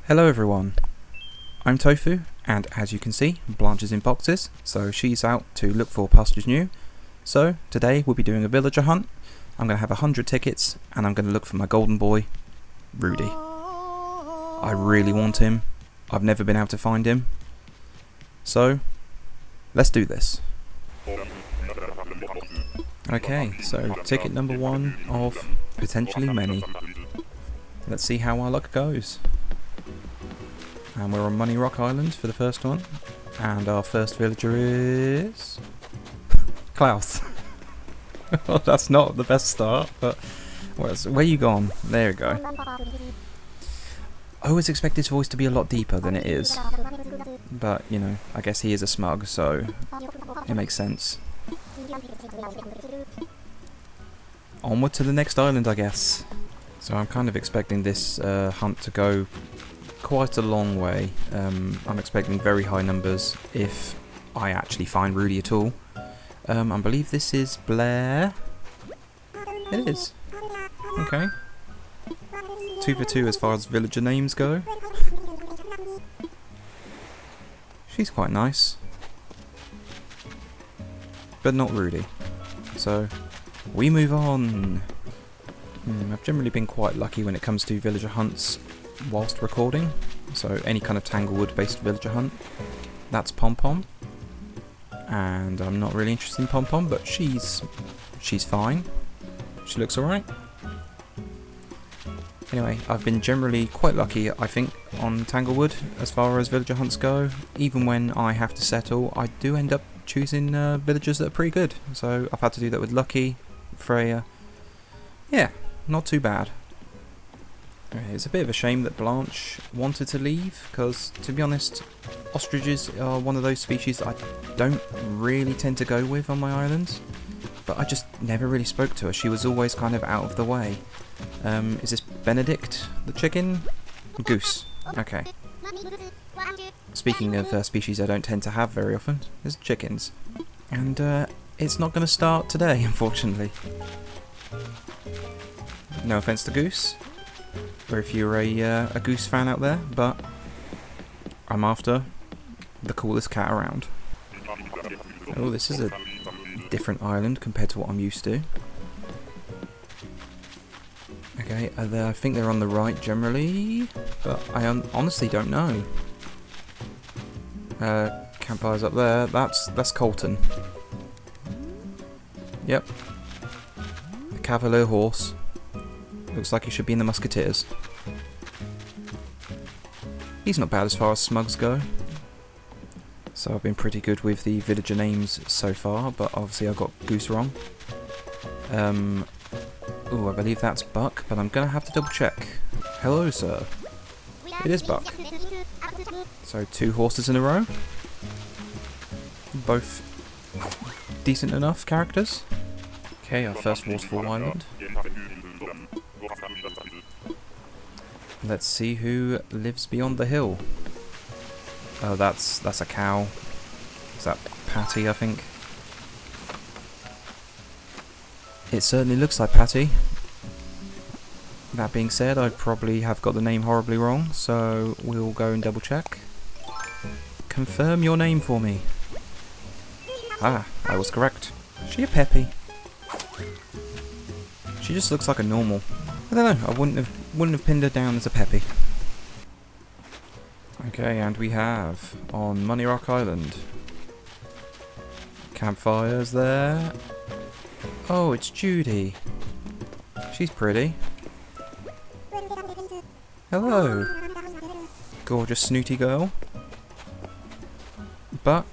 Hello everyone, I'm Tofu, and as you can see, Blanche is in boxes, so she's out to look for pastures new. So today we'll be doing a villager hunt. I'm going to have 100 tickets, and I'm going to look for my golden boy, Rudy. I really want him. I've never been able to find him. So, let's do this. Okay, so ticket number 1 of potentially many. Let's see how our luck goes. And we're on Money Rock Island for the first one. And our first villager is... Klaus. Well, that's not the best start, but... Where you gone? There we go. I always expect his voice to be a lot deeper than it is. But, you know, I guess he is a smug, so... it makes sense. Onward to the next island, I guess. So I'm kind of expecting this hunt to go quite a long way. I'm expecting very high numbers if I actually find Rudy at all. I believe this is Blair. It is. Okay. 2 for 2 as far as villager names go. She's quite nice. But not Rudy. So, we move on. I've generally been quite lucky when it comes to villager hunts whilst recording. So any kind of Tanglewood based villager hunt. That's Pom Pom. And I'm not really interested in Pom Pom, but she's fine. She looks alright. Anyway, I've been generally quite lucky, I think, on Tanglewood as far as villager hunts go. Even when I have to settle, I do end up choosing villagers that are pretty good. So I've had to do that with Lucky, Freya. Yeah, not too bad. It's a bit of a shame that Blanche wanted to leave, because, to be honest, ostriches are one of those species I don't really tend to go with on my island. But I just never really spoke to her. She was always kind of out of the way. Is this Benedict, the chicken? Goose. Okay. Speaking of species I don't tend to have very often, there's chickens. And it's not going to start today, unfortunately. No offence to Goose, or if you're a Goose fan out there, but I'm after the coolest cat around. Oh, this is a different island compared to what I'm used to. Okay, I think they're on the right generally, but I honestly don't know. Campfires up there. That's Colton. Yep. The Cavalier horse. Looks like he should be in the Musketeers. He's not bad as far as smugs go. So I've been pretty good with the villager names so far, but obviously I got Goose wrong. Ooh, I believe that's Buck, but I'm gonna have to double check. Hello, sir. It is Buck. So 2 horses in a row. Both decent enough characters. Okay, our first waterfall island. Let's see who lives beyond the hill. Oh, that's a cow. Is that Patty, I think? It certainly looks like Patty. That being said, I probably have got the name horribly wrong, so we'll go and double check. Confirm your name for me. Ah, I was correct. Is she a Peppy? She just looks like a normal. I don't know, I wouldn't have pinned her down as a Peppy. Okay, and we have on Money Rock Island. Campfires there. Oh, it's Judy. She's pretty. Hello. Gorgeous snooty girl. But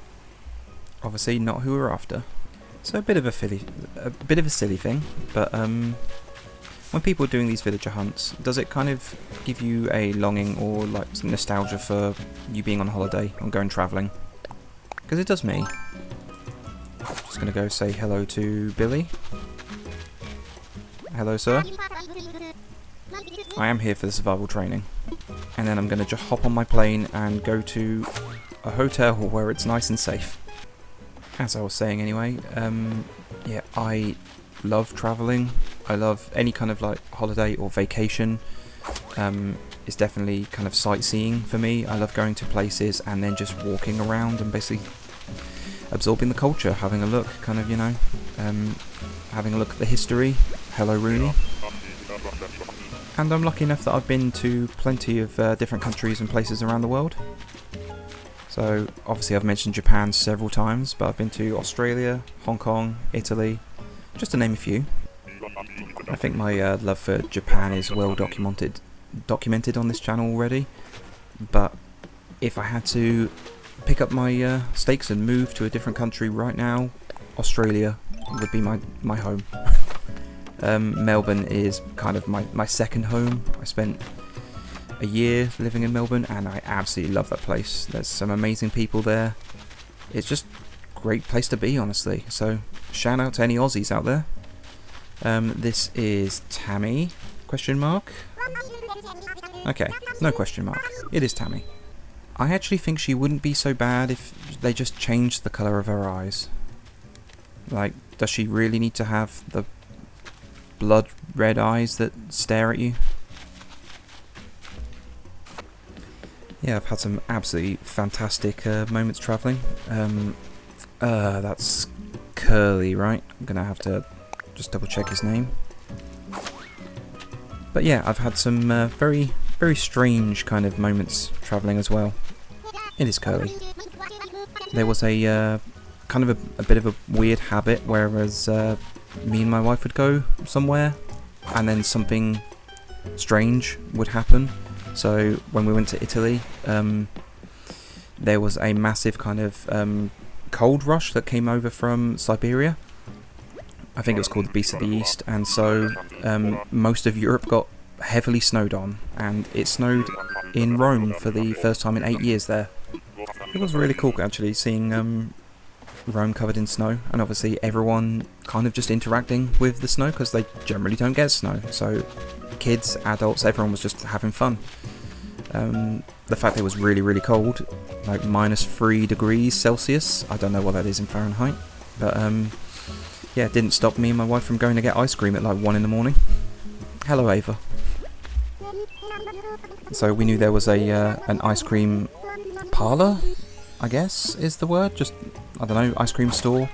obviously not who we're after. So a bit of a silly thing, but when people are doing these villager hunts, does it kind of give you a longing or like some nostalgia for you being on holiday or going travelling? Because it does me. Just gonna go say hello to Billy. Hello, sir. I am here for the survival training. And then I'm gonna just hop on my plane and go to a hotel where it's nice and safe. As I was saying anyway, yeah, I love travelling. I love any kind of like holiday or vacation. it's definitely kind of sightseeing for me. I love going to places and then just walking around and basically absorbing the culture, having a look, kind of, you know, having a look at the history. Hello, Rudy. And I'm lucky enough that I've been to plenty of different countries and places around the world. So obviously I've mentioned Japan several times, but I've been to Australia, Hong Kong, Italy, just to name a few. I think my love for Japan is well documented on this channel already, but if I had to pick up my stakes and move to a different country right now, Australia would be my home. Melbourne is kind of my second home. I spent a year living in Melbourne and I absolutely love that place. There's some amazing people there. It's just a great place to be, honestly. So shout out to any Aussies out there. This is Tammy, question mark? Okay, no question mark. It is Tammy. I actually think she wouldn't be so bad if they just changed the colour of her eyes. Like, does she really need to have the blood red eyes that stare at you? Yeah, I've had some absolutely fantastic moments travelling. That's Curly, right? I'm gonna have to just double check his name. But yeah, I've had some very, very strange kind of moments travelling as well. It is Curly. There was a kind of a bit of a weird habit, whereas me and my wife would go somewhere and then something strange would happen. So when we went to Italy, there was a massive kind of cold rush that came over from Siberia. I think it was called the Beast of the East, and so most of Europe got heavily snowed on, and it snowed in Rome for the first time in 8 years there. It was really cool actually seeing Rome covered in snow, and obviously everyone kind of just interacting with the snow because they generally don't get snow. So kids, adults, everyone was just having fun. The fact that it was really, really cold, like -3 degrees Celsius, I don't know what that is in Fahrenheit, but yeah, it didn't stop me and my wife from going to get ice cream at like 1 in the morning. Hello, Ava. So we knew there was an ice cream parlour, I guess is the word, just, I don't know, ice cream store,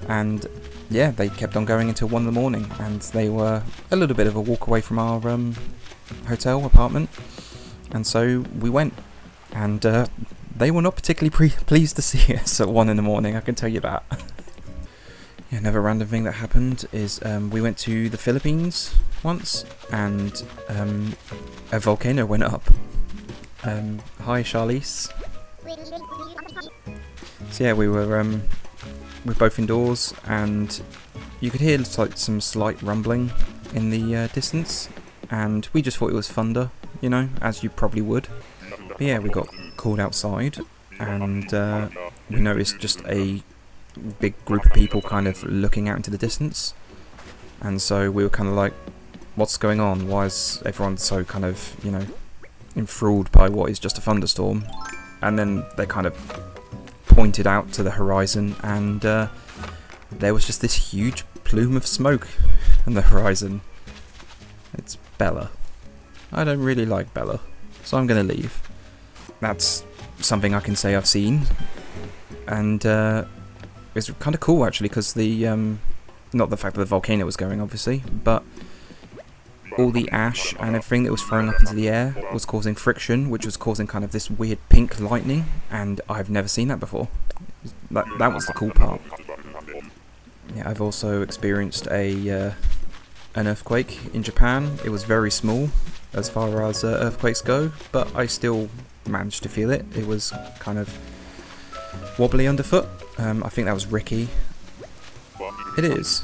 and yeah, they kept on going until 1 in the morning, and they were a little bit of a walk away from our hotel apartment, and so we went, and they were not particularly pleased to see us at 1 in the morning, I can tell you that. Yeah, another random thing that happened is we went to the Philippines once, and a volcano went up. Hi, Charlize. So yeah, we were both indoors, and you could hear like some slight rumbling in the distance, and we just thought it was thunder, you know, as you probably would. But yeah, we got called outside, and we noticed just a big group of people kind of looking out into the distance, and so we were kind of like, what's going on? Why is everyone so kind of, you know, enthralled by what is just a thunderstorm? And then they kind of pointed out to the horizon, and there was just this huge plume of smoke on the horizon. It's Bella. I don't really like Bella, so I'm gonna leave. That's something I can say I've seen, and it's kind of cool actually, because the not the fact that the volcano was going, obviously, but all the ash and everything that was thrown up into the air was causing friction, which was causing kind of this weird pink lightning, and I've never seen that before. That was the cool part. Yeah, I've also experienced an earthquake in Japan. It was very small as far as earthquakes go, but I still managed to feel it. It was kind of wobbly underfoot. I think that was Ricky. It is.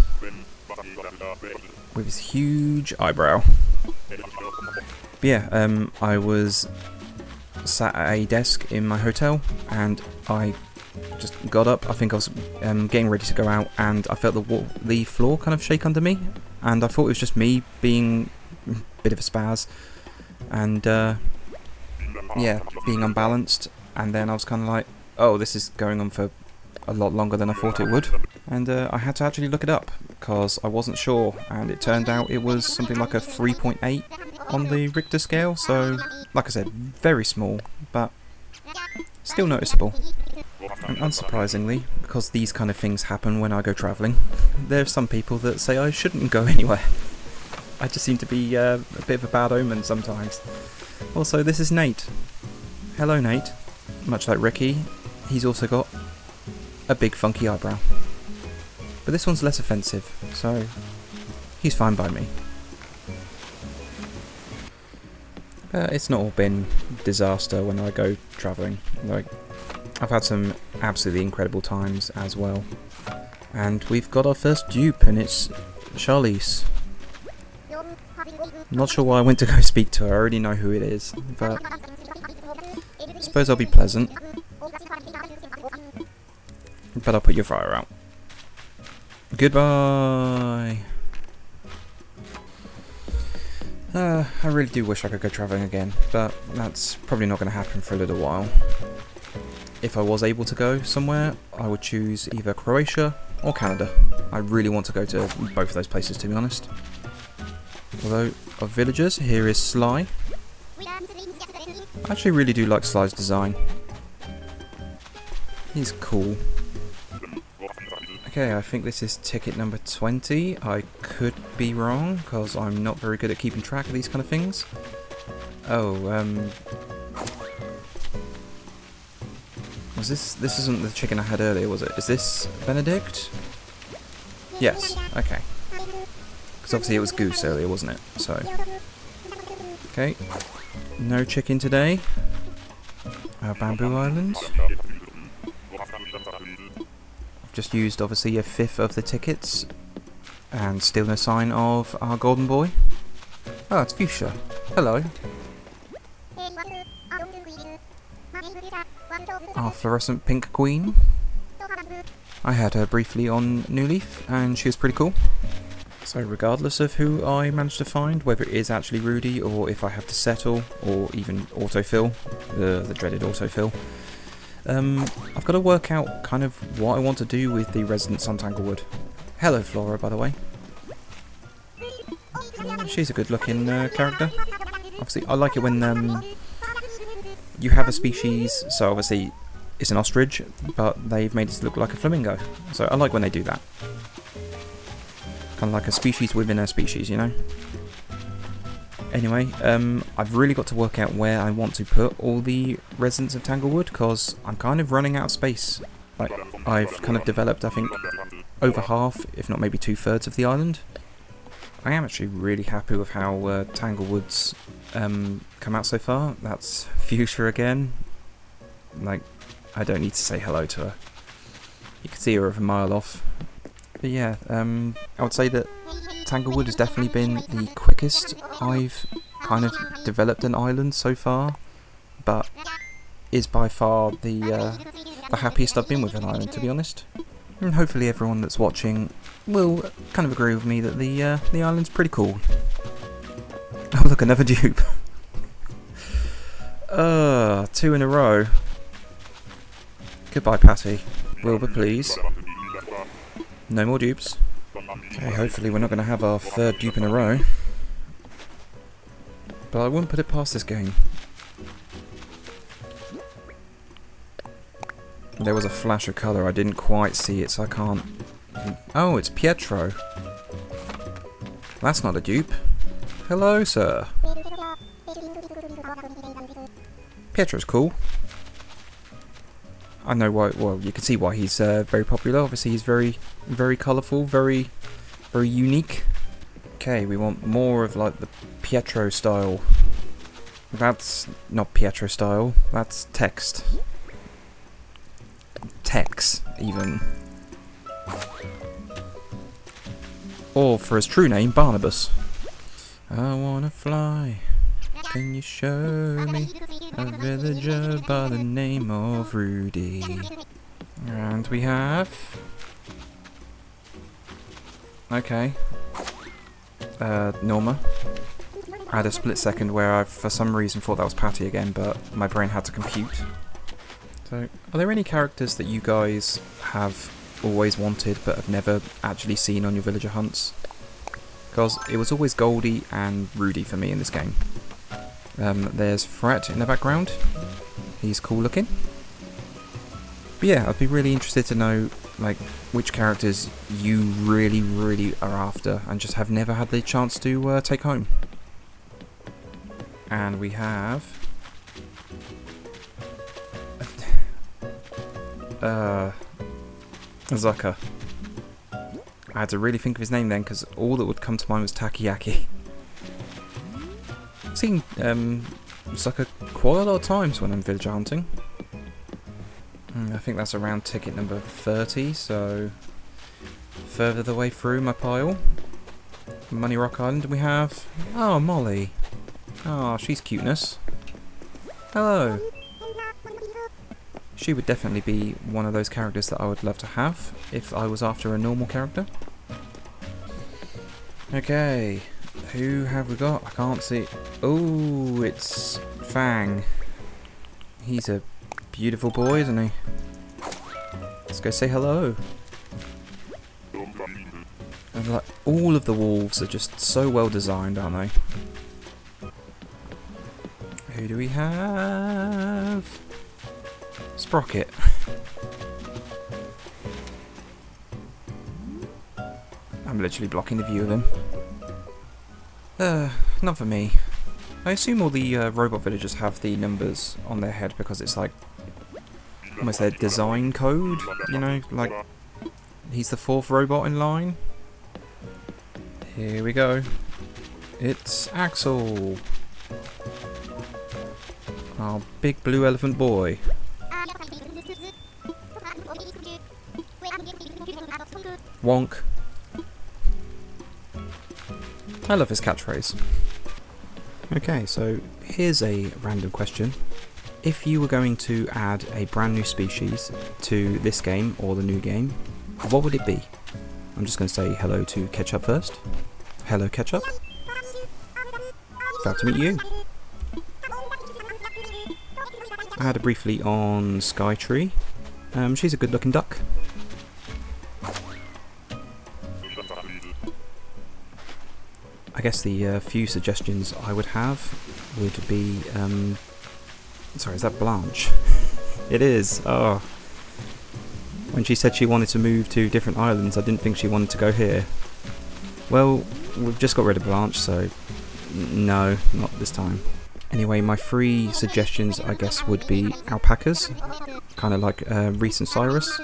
With his huge eyebrow. But yeah, I was sat at a desk in my hotel, and I just got up. I think I was getting ready to go out, and I felt the floor kind of shake under me, and I thought it was just me being a bit of a spaz, and yeah, being unbalanced. And then I was kind of like, oh, this is going on for a lot longer than I thought it would, and I had to actually look it up because I wasn't sure, and it turned out it was something like a 3.8 on the Richter scale, so like I said, very small, but still noticeable. And unsurprisingly, because these kind of things happen when I go travelling, there are some people that say I shouldn't go anywhere. I just seem to be a bit of a bad omen sometimes. Also, this is Nate. Hello, Nate. Much like Ricky, he's also got a big funky eyebrow. But this one's less offensive, so he's fine by me. But it's not all been disaster when I go travelling. Like, I've had some absolutely incredible times as well. And we've got our first dupe, and it's Charlize. Not sure why I went to go speak to her, I already know who it is, but I suppose I'll be pleasant. But I'll put your fire out. Goodbye! I really do wish I could go travelling again, but that's probably not going to happen for a little while. If I was able to go somewhere, I would choose either Croatia or Canada. I really want to go to both of those places, to be honest. Although, of villagers, here is Sly. I actually really do like Sly's design. He's cool. Okay, I think this is ticket number 20. I could be wrong, because I'm not very good at keeping track of these kind of things. Oh, was this isn't the chicken I had earlier, was it? Is this Benedict? Yes, okay. Because obviously it was goose earlier, wasn't it? So, okay. No chicken today. Bamboo Island. I've just used obviously a fifth of the tickets. And still no sign of our golden boy. Oh, it's Fuchsia. Hello. Our fluorescent pink queen. I had her briefly on New Leaf, and she was pretty cool. So regardless of who I manage to find, whether it is actually Rudy, or if I have to settle, or even autofill, the dreaded autofill, I've got to work out kind of what I want to do with the residents on Tanglewood. Hello Flora, by the way. She's a good looking character. Obviously, I like it when you have a species, so obviously it's an ostrich, but they've made it look like a flamingo. So I like when they do that. Kind of like a species within a species, you know? Anyway, I've really got to work out where I want to put all the residents of Tanglewood, because I'm kind of running out of space. Like, I've kind of developed, I think, over half, if not maybe 2/3 of the island. I am actually really happy with how Tanglewood's come out so far. That's Fuchsia again. Like, I don't need to say hello to her. You can see her a mile off. But yeah, I would say that Tanglewood has definitely been the quickest I've kind of developed an island so far, but is by far the happiest I've been with an island, to be honest. And hopefully everyone that's watching will kind of agree with me that the island's pretty cool. Oh look, another dupe. 2 in a row. Goodbye, Patty. Wilbur, please. No more dupes. Okay, hopefully we're not going to have our 3rd dupe in a row. But I wouldn't put it past this game. There was a flash of colour, I didn't quite see it, so I can't... Oh, it's Pietro. That's not a dupe. Hello, sir. Pietro's cool. I know why, well, you can see why he's very popular. Obviously, he's very, very colourful, very unique. Okay, we want more of, like, the Pietro style. That's not Pietro style, that's text. Tex, even. Or, for his true name, Barnabas. I wanna fly. Can you show me a villager by the name of Rudy? And we have... Okay. Norma. I had a split second where I, for some reason, thought that was Patty again, but my brain had to compute. So, are there any characters that you guys have always wanted but have never actually seen on your villager hunts? because it was always Goldie and Rudy for me in this game. There's Fret in the background. He's cool looking. But yeah, I'd be really interested to know like which characters you really are after and just have never had the chance to take home. And we have Zucker. I had to really think of his name then because all that would come to mind was Takoyaki. I've seen Zucker quite a lot of times when I'm villager hunting. I think that's around ticket number 30, so further the way through my pile. Money Rock Island we have. Oh, Molly. Oh, she's cuteness. Hello. She would definitely be one of those characters that I would love to have if I was after a normal character. Okay, who have we got? I can't see. Oh, it's Fang. He's a beautiful boy, isn't he? Let's go say hello. And like all of the wolves are just so well designed, aren't they? Who do we have? Sprocket. I'm literally blocking the view of him. Not for me. I assume all the robot villagers have the numbers on their head because it's like almost their design code, you know, like he's the 4th robot in line. Here we go. It's Axel. Our big blue elephant boy. Wonk. I love his catchphrase. Okay, so here's a random question. If you were going to add a brand new species to this game or the new game, what would it be? I'm just going to say hello to Ketchup first. Hello, Ketchup. Glad to meet you. I had her briefly on Skytree. She's a good looking duck. I guess the few suggestions I would have would be... sorry, is that Blanche? It is. Oh. When she said she wanted to move to different islands, I didn't think she wanted to go here. Well, we've just got rid of Blanche, so no, not this time. Anyway, my 3 suggestions, I guess, would be alpacas, kind of like Reese and Cyrus.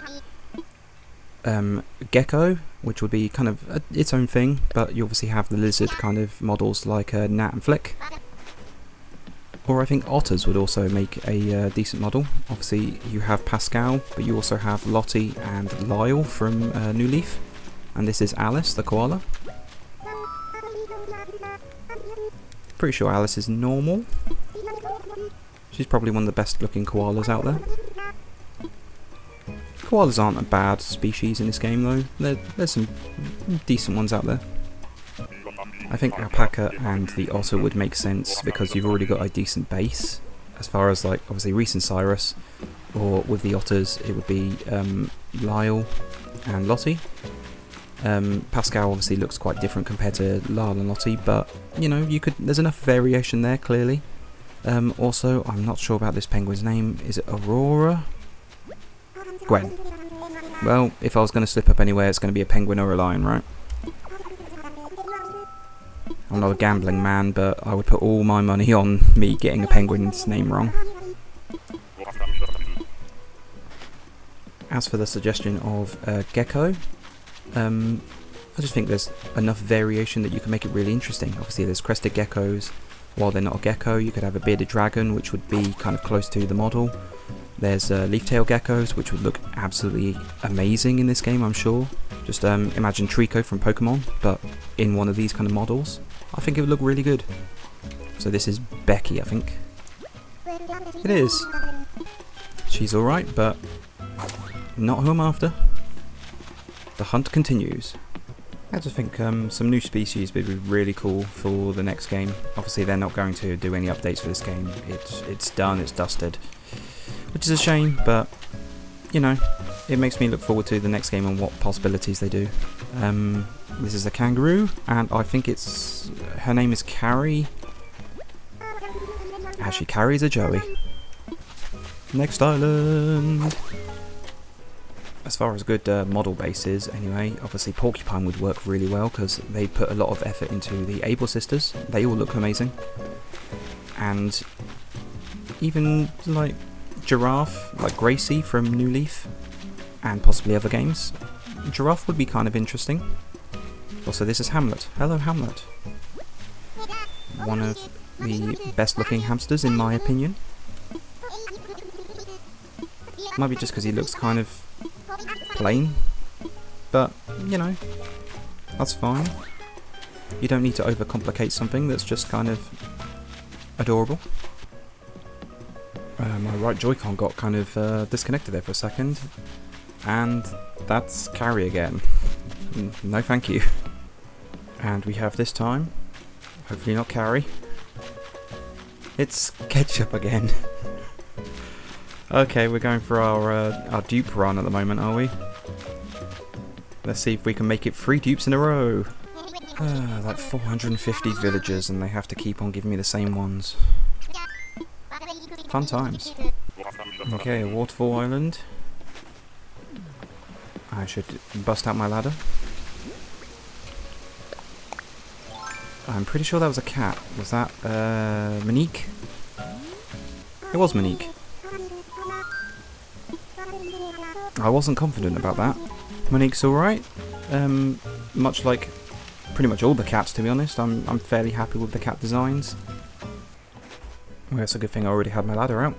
Gecko, which would be kind of its own thing, but you obviously have the lizard kind of models like Nat and Flick. Or I think otters would also make a decent model. Obviously you have Pascal, but you also have Lottie and Lyle from New Leaf. And this is Alice, the koala. Pretty sure Alice is normal. She's probably one of the best looking koalas out there. Koalas aren't a bad species in this game though, there's some decent ones out there. I think alpaca and the otter would make sense because you've already got a decent base, as far as like obviously Reese and Cyrus, or with the otters it would be Lyle and Lottie. Pascal obviously looks quite different compared to Lyle and Lottie, but you know, there's enough variation there clearly. Also, I'm not sure about this penguin's name, is it Aurora? Gwen. Well, if I was going to slip up anywhere, it's going to be a penguin or a lion, right? I'm not a gambling man, but I would put all my money on me getting a penguin's name wrong. As for the suggestion of Gecko, I just think there's enough variation that you can make it really interesting. Obviously there's crested geckos. While they're not a gecko, you could have a bearded dragon, which would be kind of close to the model. There's leaf-tail geckos, which would look absolutely amazing in this game, I'm sure. Just imagine Trico from Pokemon, but in one of these kind of models. I think it would look really good. So this is Becky, I think. It is. She's alright, but not who I'm after. The hunt continues. I just think some new species would be really cool for the next game. Obviously they're not going to do any updates for this game. It's done, it's dusted. Which is a shame, but you know, it makes me look forward to the next game and what possibilities they do. This is a kangaroo, and I think her name is Carrie. As she carries a Joey. Next island! As far as good model bases, anyway, obviously Porcupine would work really well because they put a lot of effort into the Able sisters. They all look amazing. And even like Giraffe, like Gracie from New Leaf, and possibly other games. Giraffe would be kind of interesting. Also, this is Hamlet. Hello, Hamlet. One of the best looking hamsters in my opinion. Might be just because he looks kind of plain, but you know, that's fine. You don't need to overcomplicate something that's just kind of adorable. My right Joy-Con got kind of disconnected there for a second, and that's Carrie again. No thank you. And we have this time, hopefully not Carrie, it's Ketchup again. Okay, we're going for our dupe run at the moment, are we? Let's see if we can make it 3 dupes in a row. Like 450 villagers and they have to keep on giving me the same ones. Fun times. Okay, a waterfall island. I should bust out my ladder. I'm pretty sure that was a cat. Was that Monique? It was Monique. I wasn't confident about that. Monique's alright. Much like pretty much all the cats, to be honest. I'm fairly happy with the cat designs. Well, that's a good thing I already had my ladder out.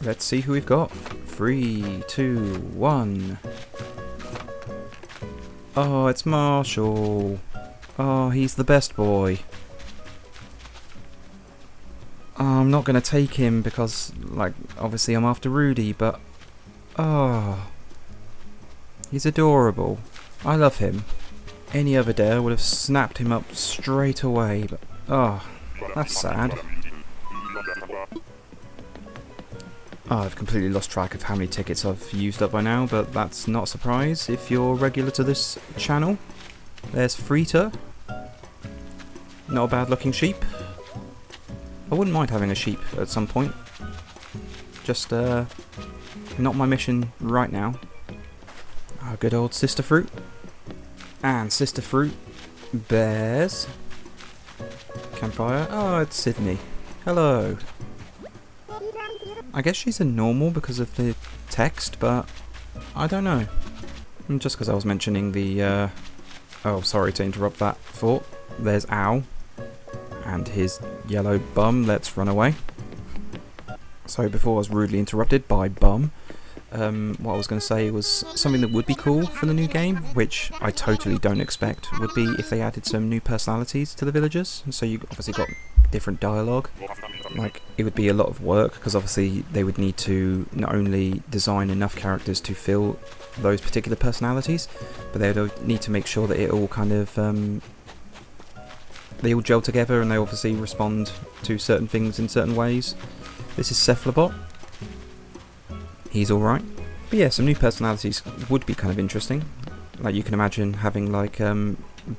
Let's see who we've got. 3, 2, 1. Oh, it's Marshall. Oh, he's the best boy. Oh, I'm not going to take him because, like, obviously I'm after Rudy, but... Oh. He's adorable. I love him. Any other day I would have snapped him up straight away, but... Oh, that's sad. Oh, I've completely lost track of how many tickets I've used up by now, but that's not a surprise if you're regular to this channel. There's Frita. Not a bad looking sheep. I wouldn't mind having a sheep at some point. Just, not my mission right now. Our good old Sister Fruit. And Sister Fruit bears. Campfire. Oh, it's Sydney. Hello. I guess she's a normal because of the text, but I don't know. And just because I was mentioning the, oh, sorry to interrupt that thought. There's Owl. And his yellow bum. Let's run away. So before I was rudely interrupted by Bum, what I was going to say was something that would be cool for the new game, which I totally don't expect, would be if they added some new personalities to the villagers. So you obviously got different dialogue. Like, it would be a lot of work, because obviously they would need to not only design enough characters to fill those particular personalities, but they would need to make sure that it all kind of, they all gel together and they obviously respond to certain things in certain ways. This is Cephalobot. He's alright. But yeah, some new personalities would be kind of interesting. Like, you can imagine having like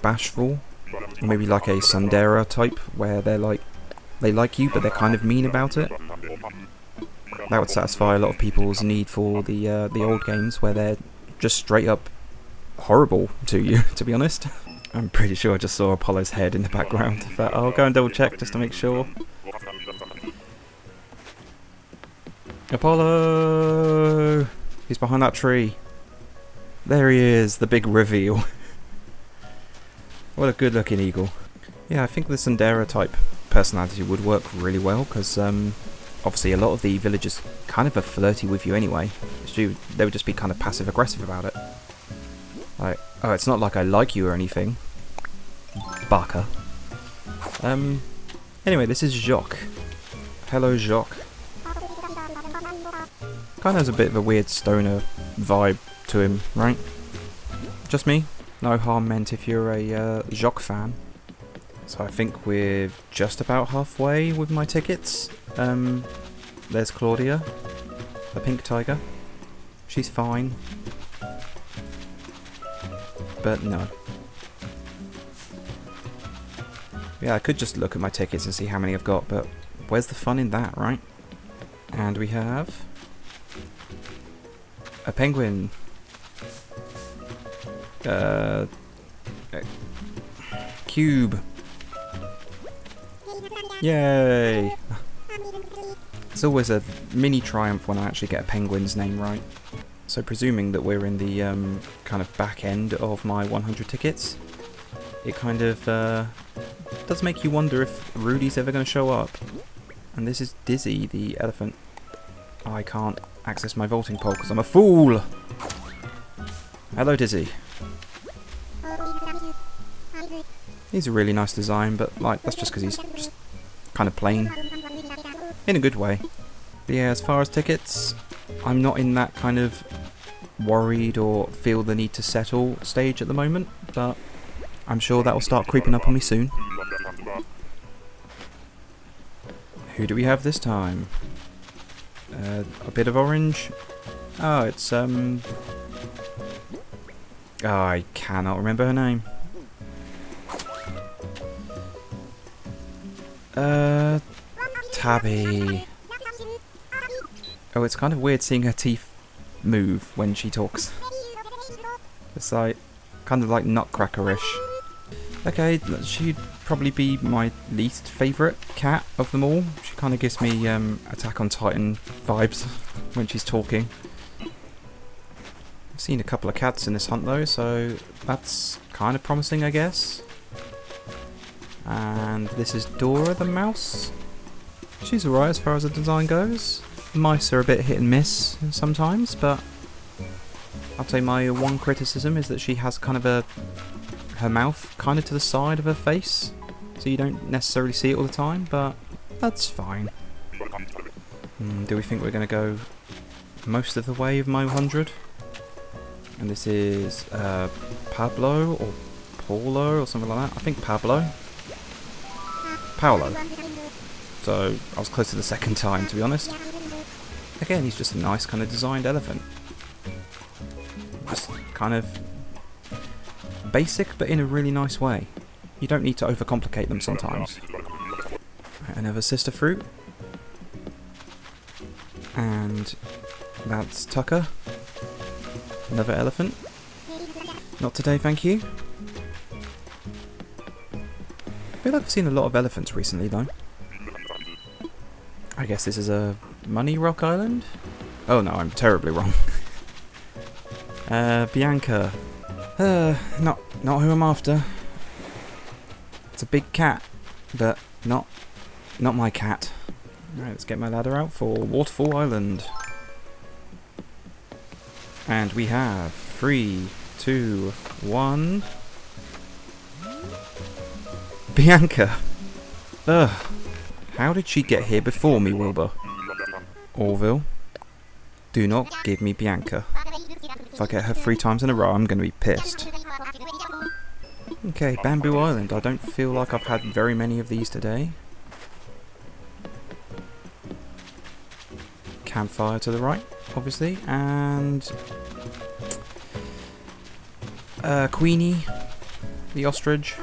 Bashful, or maybe like a Sundera type, where they're like, they like you but they're kind of mean about it. That would satisfy a lot of people's need for the old games where they're just straight up horrible to you, to be honest. I'm pretty sure I just saw Apollo's head in the background, but I'll go and double check just to make sure. Apollo! He's behind that tree. There he is, the big reveal. What a good looking eagle. Yeah, I think the Sundera type personality would work really well, because obviously a lot of the villagers kind of are flirty with you anyway. They would just be kind of passive aggressive about it. Like, oh, it's not like I like you or anything. Barker. Anyway, this is Jacques. Hello, Jacques. Kind of has a bit of a weird stoner vibe to him, right? Just me? No harm meant if you're a Jacques fan. So I think we're just about halfway with my tickets. There's Claudia, the pink tiger. She's fine. but no. Yeah, I could just look at my tickets and see how many I've got, but where's the fun in that, right? And we have a penguin. Cube. Yay! It's always a mini triumph when I actually get a penguin's name right. So presuming that we're in the kind of back end of my 100 tickets, it kind of does make you wonder if Rudy's ever going to show up. And this is Dizzy, the elephant. I can't access my vaulting pole because I'm a fool! Hello, Dizzy. He's a really nice design, but like that's just because he's just kind of plain. In a good way. But yeah, as far as tickets, I'm not in that kind of worried or feel the need to settle stage at the moment, but I'm sure that will start creeping up on me soon. Who do we have this time? A bit of orange. Oh, it's oh, I cannot remember her name. Tabby. Oh, it's kind of weird seeing her teeth move when she talks. It's like, kind of like Nutcracker-ish. Okay, she'd probably be my least favourite cat of them all. She kind of gives me Attack on Titan vibes when she's talking. I've seen a couple of cats in this hunt though, so that's kind of promising, I guess. And this is Dora the mouse. She's alright as far as the design goes. Mice are a bit hit and miss sometimes, but I'd say my one criticism is that she has kind of her mouth kind of to the side of her face, so you don't necessarily see it all the time, but that's fine. Do we think we're going to go most of the way of my 100? And this is Pablo or Paulo or something like that. I think Paolo. So I was close to the second time, to be honest. Again, he's just a nice kind of designed elephant. Just kind of basic, but in a really nice way. You don't need to overcomplicate them sometimes. Another sister fruit. And that's Tucker. Another elephant. Not today, thank you. I feel like I've seen a lot of elephants recently, though. I guess this is a Money Rock Island? Oh no, I'm terribly wrong. Bianca. Not who I'm after. It's a big cat, but not my cat. Alright, let's get my ladder out for Waterfall Island. And we have 3, 2, 1. Bianca! Ugh. How did she get here before me, Wilbur? Orville, do not give me Bianca. If I get her 3 times in a row, I'm going to be pissed. Okay, Bamboo Island. I don't feel like I've had very many of these today. Campfire to the right, obviously, and Queenie, the ostrich.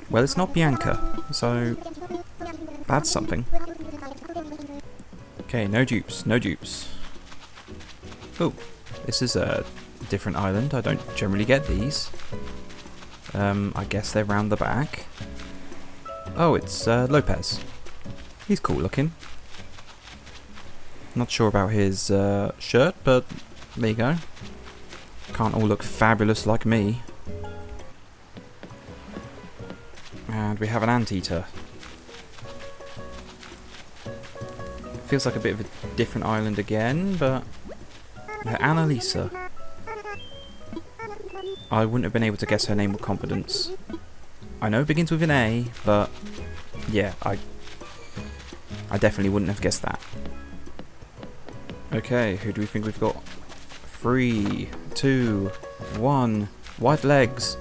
Well, it's not Bianca, so that's something. Okay, no dupes, no dupes. Oh, this is a different island. I don't generally get these. I guess they're round the back. Oh, it's Lopez. He's cool looking. Not sure about his shirt, but there you go. Can't all look fabulous like me. And we have an anteater. Feels like a bit of a different island again, but Annalisa. I wouldn't have been able to guess her name with confidence. I know it begins with an A, but yeah, I definitely wouldn't have guessed that. Okay, who do we think we've got? 3, 2, 1. White legs.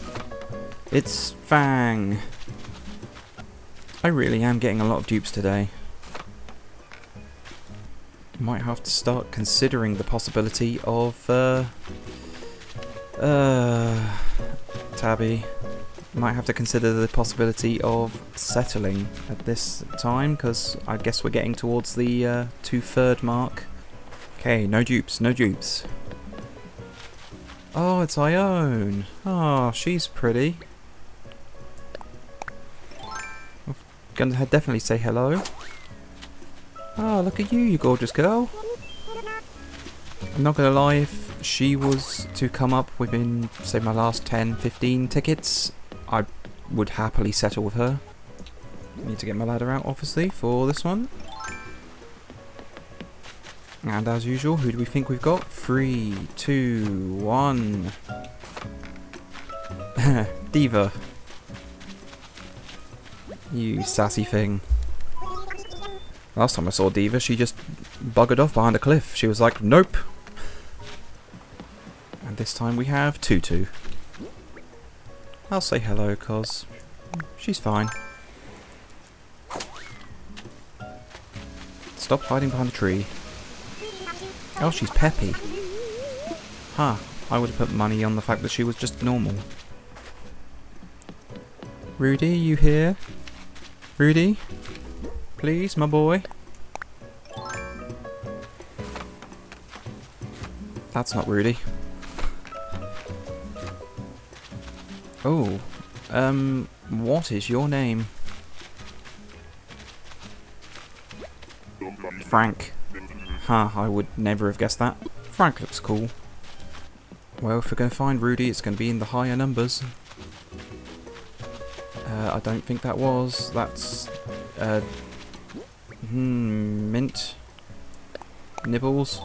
It's Fang. I really am getting a lot of dupes today. Might have to start considering the possibility of Tabby. Might have to consider the possibility of settling at this time, because I guess we're getting towards the 2/3 mark. Okay, no dupes, no dupes. Oh, it's Ione. Oh, she's pretty. I'm gonna definitely say hello. Oh, look at you, you gorgeous girl. I'm not gonna lie, if she was to come up within, say, my last 10, 15 tickets, I would happily settle with her. Need to get my ladder out, obviously, for this one. And as usual, who do we think we've got? 3, 2, 1. Diva. You sassy thing. Last time I saw Diva, she just buggered off behind a cliff. She was like, nope. And this time we have Tutu. I'll say hello, cause she's fine. Stop hiding behind a tree. Oh, she's peppy. Huh, I would have put money on the fact that she was just normal. Rudy, you here? Rudy? Please, my boy? That's not Rudy. Oh, what is your name? Frank. Huh, I would never have guessed that. Frank looks cool. Well, if we're going to find Rudy, it's going to be in the higher numbers. I don't think that was. That's... mint. Nibbles.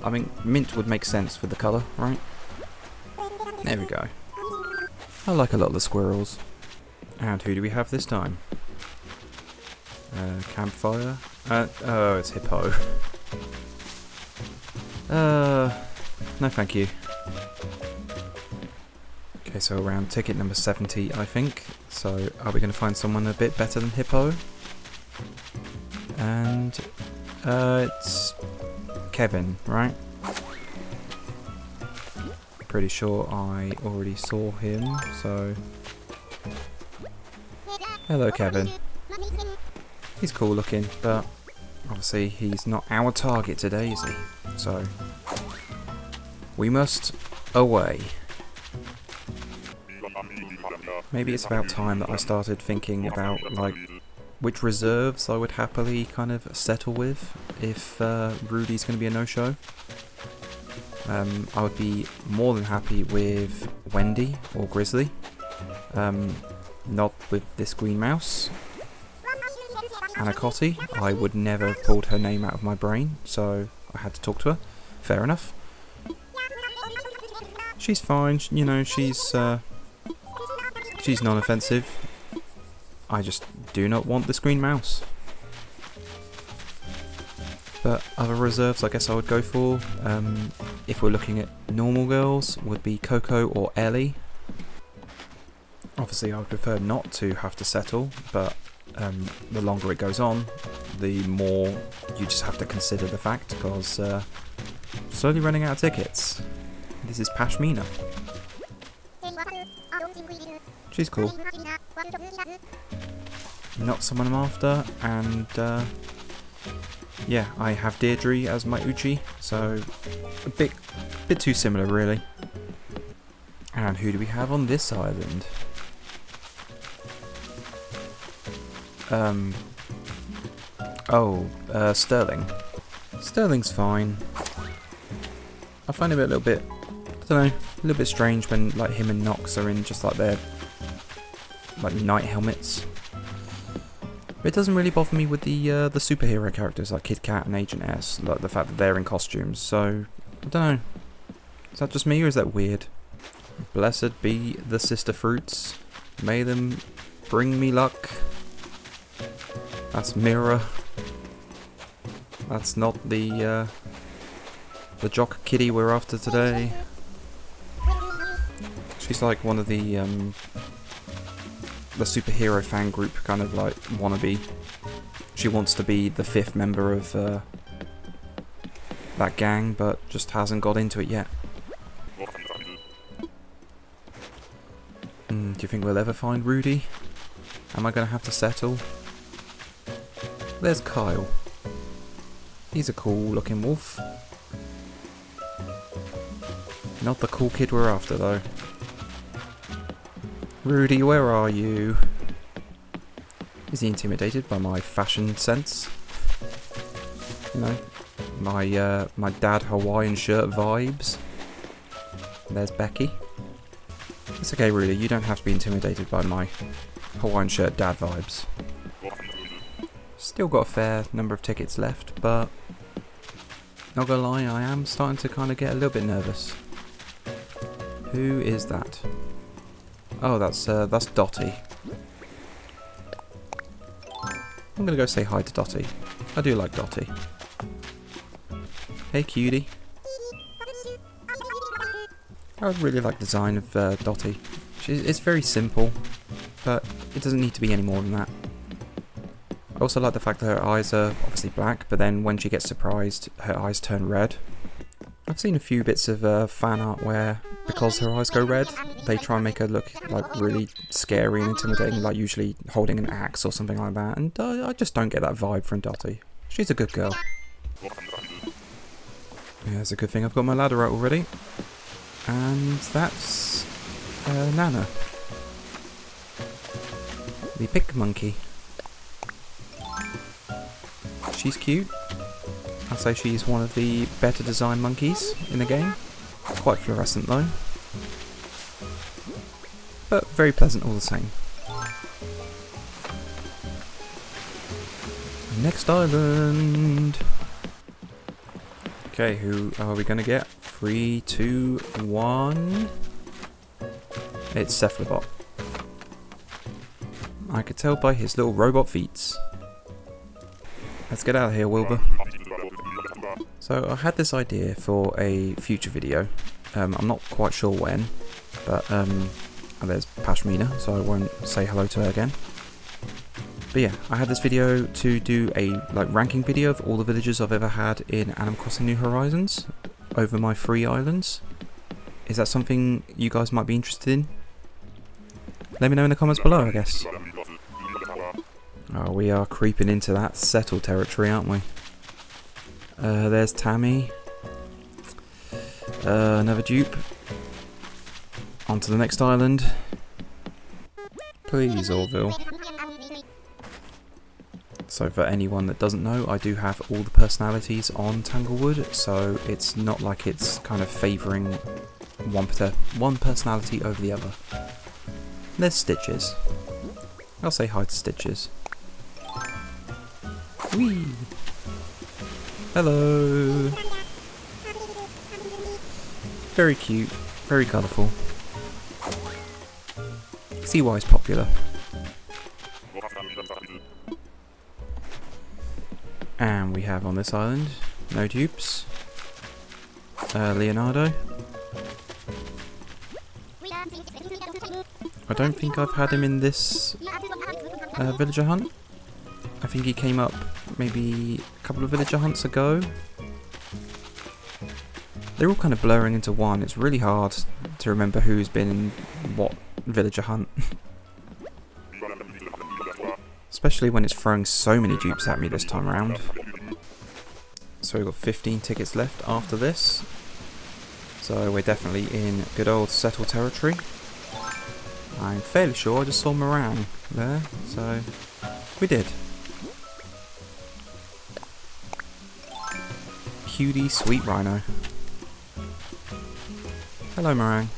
I mean, mint would make sense with the colour, right? There we go. I like a lot of the squirrels. And who do we have this time? Campfire? Oh, it's Hippo. No thank you. Okay, so around ticket number 70, I think. So, are we going to find someone a bit better than Hippo? And, it's Kevin, right? Pretty sure I already saw him, so... Hello, Kevin. He's cool looking, but obviously he's not our target today, is he? So, we must away. Maybe it's about time that I started thinking about, like, which reserves I would happily kind of settle with if Rudy's going to be a no-show. I would be more than happy with Wendy or Grizzly. Not with this green mouse. Anacotti, I would never have pulled her name out of my brain, so I had to talk to her. Fair enough. She's fine, you know, she's non-offensive. I just do not want this green mouse. But other reserves I guess I would go for, if we're looking at normal girls, would be Coco or Ellie. Obviously I would prefer not to have to settle, but the longer it goes on, the more you just have to consider the fact, because slowly running out of tickets. This is Pashmina. She's cool. Not someone I'm after, and yeah, I have Deirdre as my Uchi, so a bit too similar really. And who do we have on this island? Sterling. Sterling's fine. I find him a little bit, I don't know, a little bit strange when like him and Nox are in just like their like knight helmets. But it doesn't really bother me with the superhero characters like Kit Kat and Agent S, like the fact that they're in costumes. So I don't know. Is that just me or is that weird? Blessed be the sister fruits. May them bring me luck. That's Mira. That's not the jock kitty we're after today. She's like one of the superhero fan group kind of like wannabe. She wants to be the 5th member of that gang, but just hasn't got into it yet. Do you think we'll ever find Rudy? Am I going to have to settle? There's Kyle. He's a cool looking wolf. Not the cool kid we're after though. Rudy, where are you? Is he intimidated by my fashion sense? You know, my dad Hawaiian shirt vibes. There's Becky. It's okay, Rudy, you don't have to be intimidated by my Hawaiian shirt dad vibes. Still got a fair number of tickets left, but not gonna lie, I am starting to kind of get a little bit nervous. Who is that? Oh, that's Dottie. I'm gonna go say hi to Dottie. I do like Dottie. Hey, cutie. I really like the design of Dottie. It's very simple, but it doesn't need to be any more than that. I also like the fact that her eyes are obviously black, but then when she gets surprised, her eyes turn red. I've seen a few bits of fan art where, because her eyes go red, they try and make her look like really scary and intimidating, like usually holding an axe or something like that, and I just don't get that vibe from Dottie. She's a good girl. Yeah, it's a good thing I've got my ladder out already. And that's Nana. The pig monkey. She's cute. I'd say she's one of the better designed monkeys in the game. Quite fluorescent though. But very pleasant all the same. Next island. Okay, who are we gonna get? 3, 2, 1. It's Cephalobot. I could tell by his little robot feet. Let's get out of here, Wilbur. So I had this idea for a future video. I'm not quite sure when, but there's Pashmina, so I won't say hello to her again. But yeah, I had this video to do a ranking video of all the villages I've ever had in Animal Crossing New Horizons over my 3 islands. Is that something you guys might be interested in? Let me know in the comments below, I guess. Oh, we are creeping into that settled territory, aren't we? There's Tammy. Another dupe. On to the next island. Please, Orville. So for anyone that doesn't know, I do have all the personalities on Tanglewood, so it's not like it's kind of favouring one personality over the other. There's Stitches. I'll say hi to Stitches. Whee! Hello! Very cute, very colourful. See why it's popular. And we have on this island, no dupes, Leonardo. I don't think I've had him in this villager hunt. I think he came up maybe a couple of villager hunts ago. They're all kind of blurring into one. It's really hard to remember who's been in what villager hunt. Especially when it's throwing so many dupes at me this time around. So we've got 15 tickets left after this. So we're definitely in good old settled territory. I'm fairly sure I just saw Meringue there, so we did. Cutie sweet rhino. Hello, Meringue.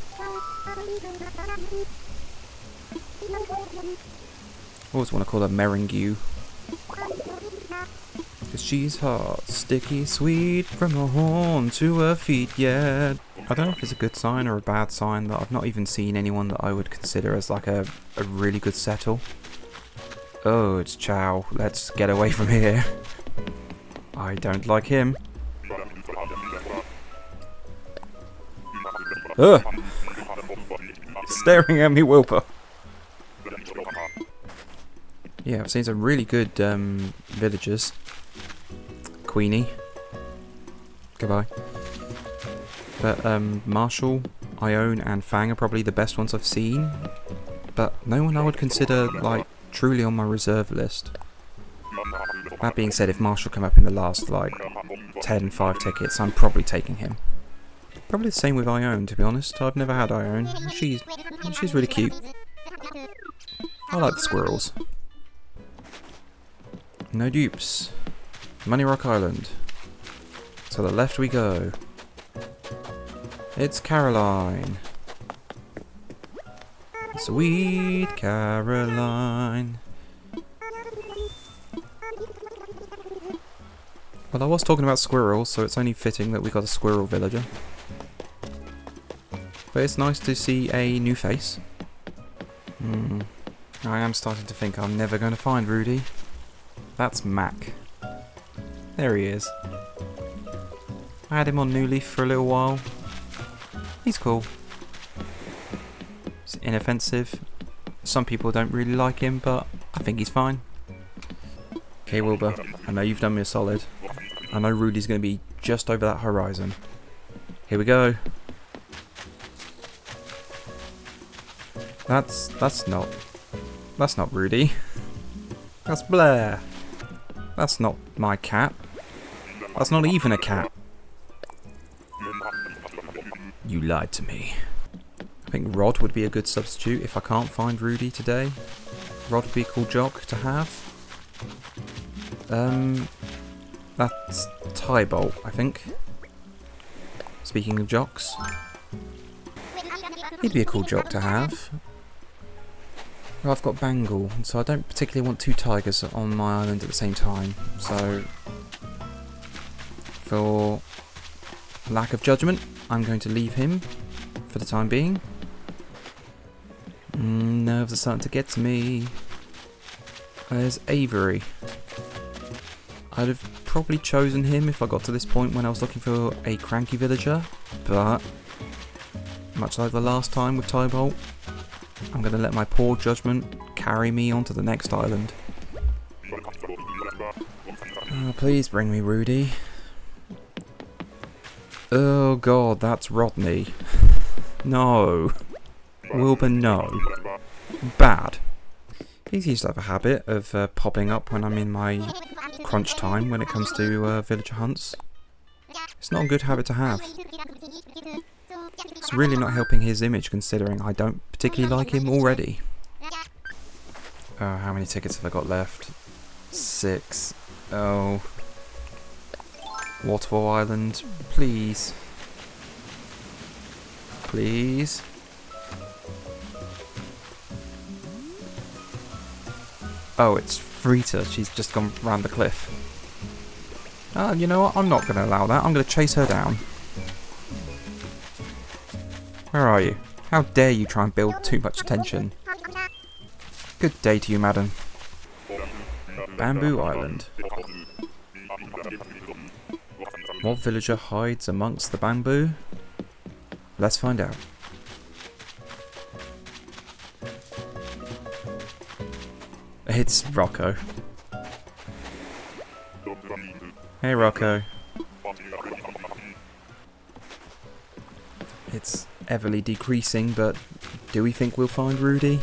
Always want to call her Meringue. Cause she's hot, sticky, sweet, from her horn to her feet, yeah. I don't know if it's a good sign or a bad sign that I've not even seen anyone that I would consider as like a really good settle. Oh, it's Chow. Let's get away from here. I don't like him. Ugh! Staring at me, Wilbur. Yeah, I've seen some really good villagers. Queenie. Goodbye. But Marshall, Ione and Fang are probably the best ones I've seen. But no one I would consider, like, truly on my reserve list. That being said, if Marshall come up in the last, like, 10, 5 tickets, I'm probably taking him. Probably the same with Ione, to be honest. I've never had Ione. She's really cute. I like the squirrels. No dupes. Money Rock Island. To the left we go. It's Caroline. Sweet Caroline. Well, I was talking about squirrels, so it's only fitting that we got a squirrel villager. But it's nice to see a new face. I am starting to think I'm never going to find Rudy. That's Mac. There he is. I had him on New Leaf for a little while. He's cool. He's inoffensive. Some people don't really like him, but I think he's fine. Okay, Wilbur, I know you've done me a solid. I know Rudy's going to be just over that horizon. Here we go. That's not Rudy. That's Blair. That's not my cat. That's not even a cat. You lied to me. I think Rod would be a good substitute if I can't find Rudy today. Rod would be a cool jock to have. That's Tybolt, I think. Speaking of jocks. He'd be a cool jock to have. Well, I've got Bangle, so I don't particularly want 2 tigers on my island at the same time. So, for lack of judgment, I'm going to leave him for the time being. Nerves are starting to get to me. There's Avery. I'd have probably chosen him if I got to this point when I was looking for a cranky villager, but much like the last time with Tybolt, I'm going to let my poor judgment carry me onto the next island. Oh, please bring me Rudy. Oh god, that's Rodney. No. Wilbur, no. Bad. He seems to have a habit of popping up when I'm in my crunch time when it comes to villager hunts. It's not a good habit to have. It's really not helping his image considering I don't particularly like him already. How many tickets have I got left? 6. Oh. Waterfall Island, please. Please. Oh, it's Frita. She's just gone round the cliff. You know what? I'm not going to allow that. I'm going to chase her down. Where are you? How dare you try and build too much tension? Good day to you, madam. Bamboo Island. What villager hides amongst the bamboo? Let's find out. It's Rocco. Hey, Rocco. It's everly decreasing, but do we think we'll find Rudy?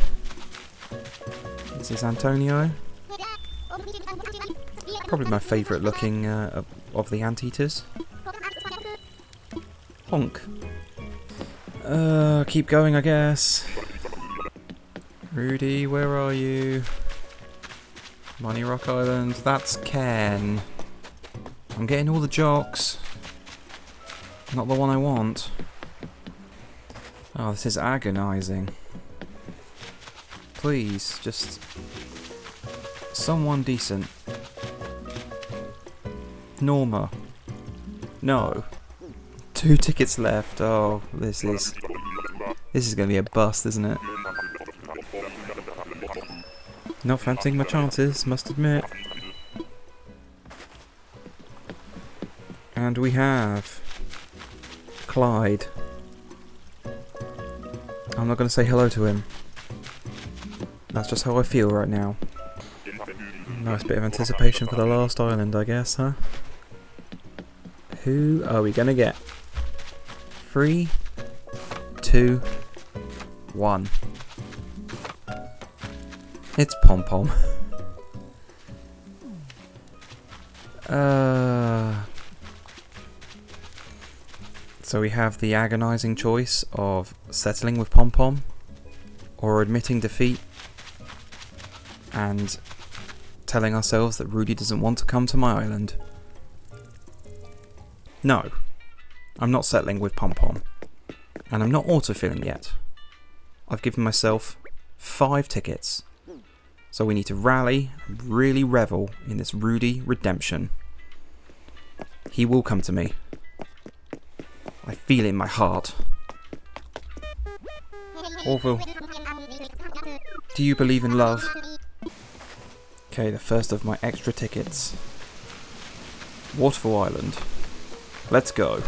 This is Antonio. Probably my favourite looking of the anteaters. Honk. Keep going, I guess. Rudy, where are you? Money Rock Island. That's Ken. I'm getting all the jocks. Not the one I want. Oh, this is agonising. Please, just someone decent. Norma. No. 2 tickets left. Oh, this is going to be a bust, isn't it? Not fancying my chances, must admit. And we have Clyde. I'm not going to say hello to him. That's just how I feel right now. Nice bit of anticipation for the last island, I guess, huh? Who are we gonna get? 3, 2, 1. It's Pom Pom. So we have the agonizing choice of settling with Pom Pom or admitting defeat and telling ourselves that Rudy doesn't want to come to my island. No, I'm not settling with Pom Pom, and I'm not autofilling yet. I've given myself 5 tickets, so we need to rally and really revel in this Rudy redemption. He will come to me. I feel it in my heart. Orville, do you believe in love? Okay, the first of my extra tickets. Waterfall Island. Let's go.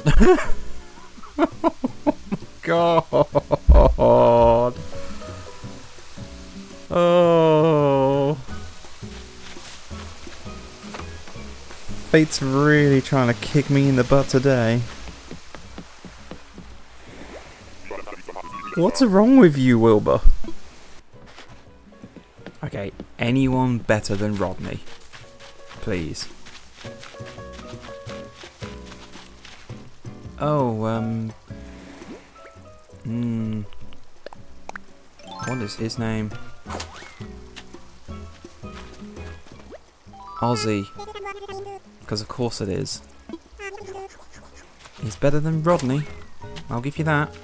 Oh God. Oh. Fate's really trying to kick me in the butt today. What's wrong with you, Wilbur? Okay, anyone better than Rodney? Please. Oh, what is his name? Ozzy. Because of course it is. He's better than Rodney. I'll give you that.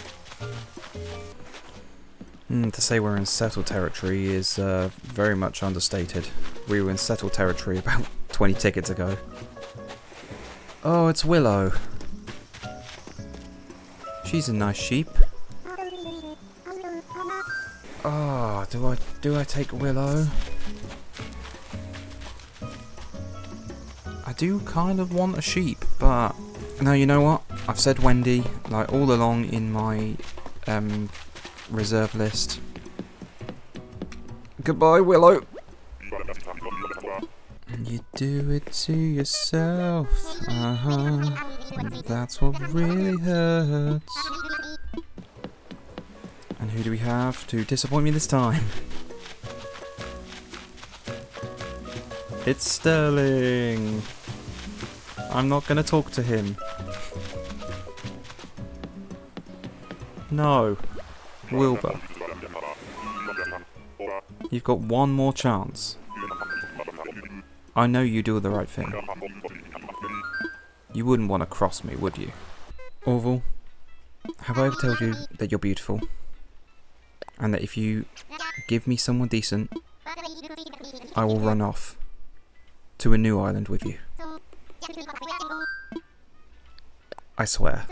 To say we're in settled territory is very much understated. We were in settled territory about 20 tickets ago. Oh, it's Willow. She's a nice sheep. Oh, do I take Willow? I do kind of want a sheep, but no, you know what? I've said Wendy like all along in my reserve list. Goodbye, Willow. You do it to yourself. That's what really hurts. And who do we have to disappoint me this time? It's Sterling. I'm not gonna talk to him. No. Wilbur. You've got one more chance. I know you do the right thing. You wouldn't want to cross me, would you? Orville, have I ever told you that you're beautiful? And that if you give me someone decent, I will run off to a new island with you. I swear.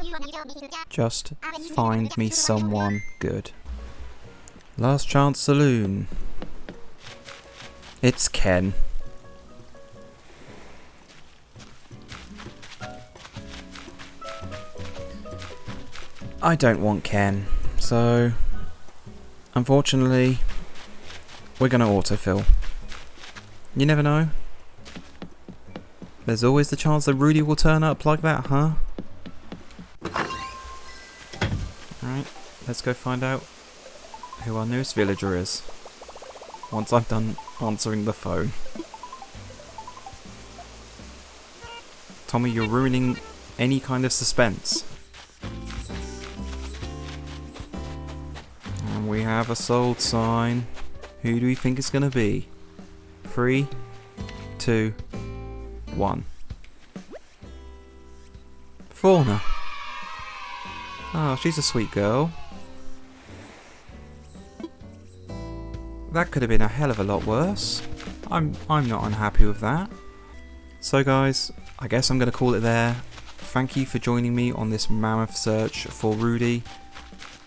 Just find me someone good. Last Chance Saloon. It's Ken. I don't want Ken, so unfortunately we're gonna autofill. You never know. There's always the chance that Rudy will turn up like that, huh? Alright, let's go find out who our newest villager is. Once I've done answering the phone. Tommy, you're ruining any kind of suspense. And we have a sold sign. Who do we think it's gonna be? 3, 2, 1. Fauna. Oh, she's a sweet girl. That could have been a hell of a lot worse. I'm not unhappy with that. So guys, I guess I'm going to call it there. Thank you for joining me on this mammoth search for Rudy.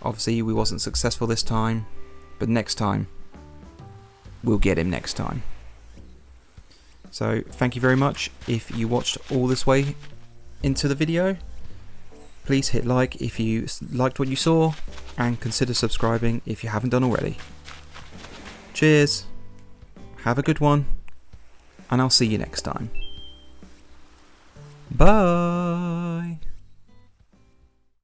Obviously we wasn't successful this time, but next time, we'll get him next time. So thank you very much if you watched all this way into the video. Please hit like if you liked what you saw, and consider subscribing if you haven't done already. Cheers, have a good one, and I'll see you next time. Bye!